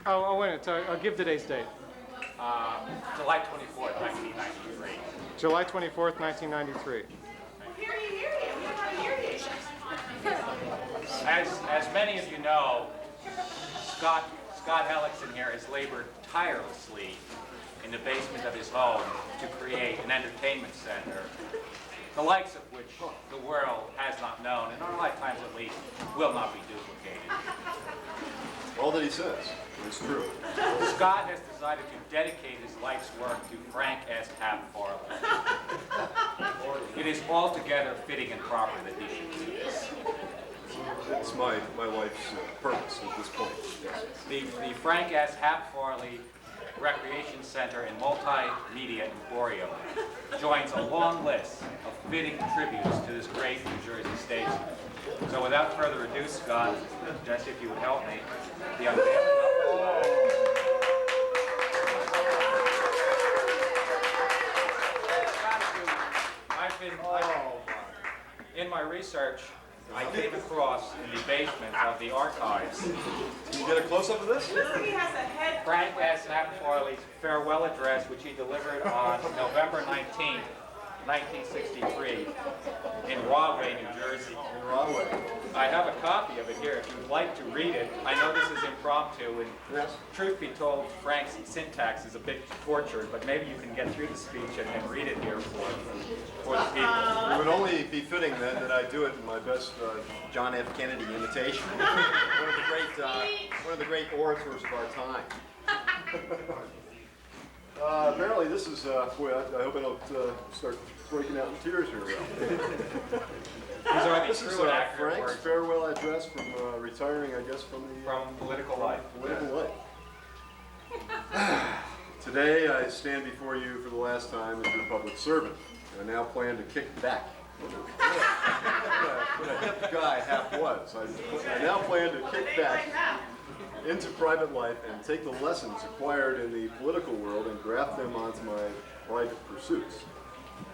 Oh, wait a minute. I'll give today's date. July 24th, 1993. July 24th, 1993. As many of you know, Scott Hellickson here has labored tirelessly in the basement of his home to create an entertainment center, the likes of which the world has not known, in our lifetimes at least, will not be duplicated. All that he says is true. Scott has decided to dedicate his life's work to Frank S. Farley. It is altogether fitting and proper that he should do this. It's my life's purpose at this point. Yes. The Frank S. Farley Recreation Center and Multimedia Emporium joins a long list of fitting tributes to this great New Jersey statesman. So without further ado, Scott, Jesse, if you would help me, the unveiling in my research, I came across in the basement of the archives. Can you get a close-up of this? Frank S. Farley's farewell address, which he delivered on November 19th, 1963, in Rahway, New Jersey. In Rahway. I have a copy of it here if you'd like to read it. I know this is impromptu, and yes. Truth be told, Frank's syntax is a bit tortured, but maybe you can get through the speech and read it here for the people. It would only be fitting then that I do it in my best John F. Kennedy imitation. one of the great orators of our time. Apparently this is, boy, I hope I don't start breaking out in tears here. This is Frank's farewell address from retiring, I guess, from political life. Today I stand before you for the last time as your public servant. I now plan to kick back. What a hip guy Hap was. I now plan to kick back into private life and take the lessons acquired in the political world and graft them onto my private pursuits.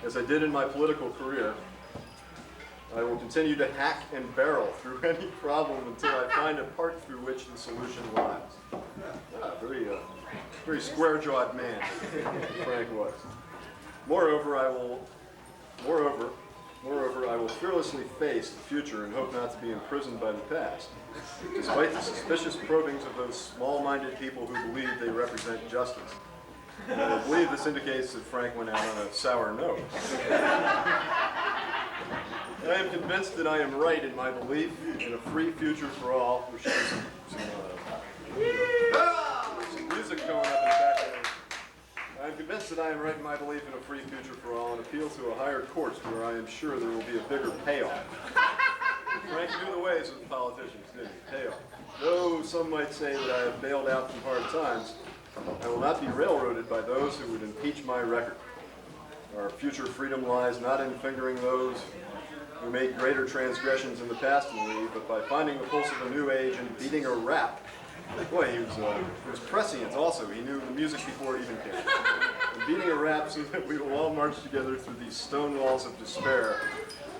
As I did in my political career, I will continue to hack and barrel through any problem until I find a part through which the solution lies. Very square-jawed man, Frank was. Moreover, I will fearlessly face the future and hope not to be imprisoned by the past, despite the suspicious probings of those small-minded people who believe they represent justice. And I believe this indicates that Frank went out on a sour note. I am convinced that I am right in my belief in a free future for all. There should be some music going up in the background. I am convinced that I am right in my belief in a free future for all and appeal to a higher court where I am sure there will be a bigger payoff. Frank knew the ways of the politicians, didn't he? Payoff. Though some might say that I have bailed out from hard times, I will not be railroaded by those who would impeach my record. Our future freedom lies not in fingering those who made greater transgressions in the past than we, but by finding the pulse of a new age and beating a rap. Boy, he was prescient also. He knew the music before it even came. And beating a rap so that we will all march together through these stone walls of despair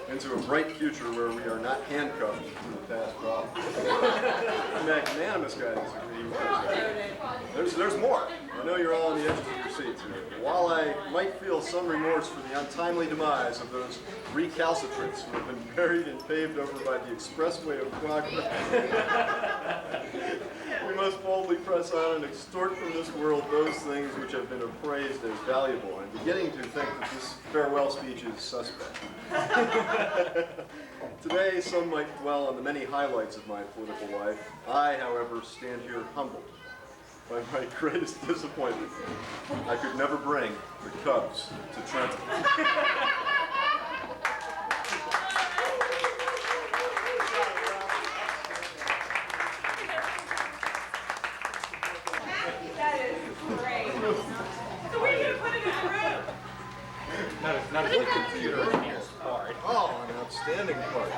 into a bright future where we are not handcuffed to the past problems. A magnanimous guy disagree with us. There's more. I know you're all on the edges of your seats. While I might feel some remorse for the untimely demise of those recalcitrants who have been buried and paved over by the expressway of progress, we must boldly press on and extort from this world those things which have been appraised as valuable. I'm beginning to think that this farewell speech is suspect. Today, some might dwell on the many highlights of my political life. I, however, stand here humbled by my greatest disappointment. I could never bring the Cubs to Trenton. That is great. So where are you going to put it in the room? Not a good computer engineer's part. Oh, an outstanding part.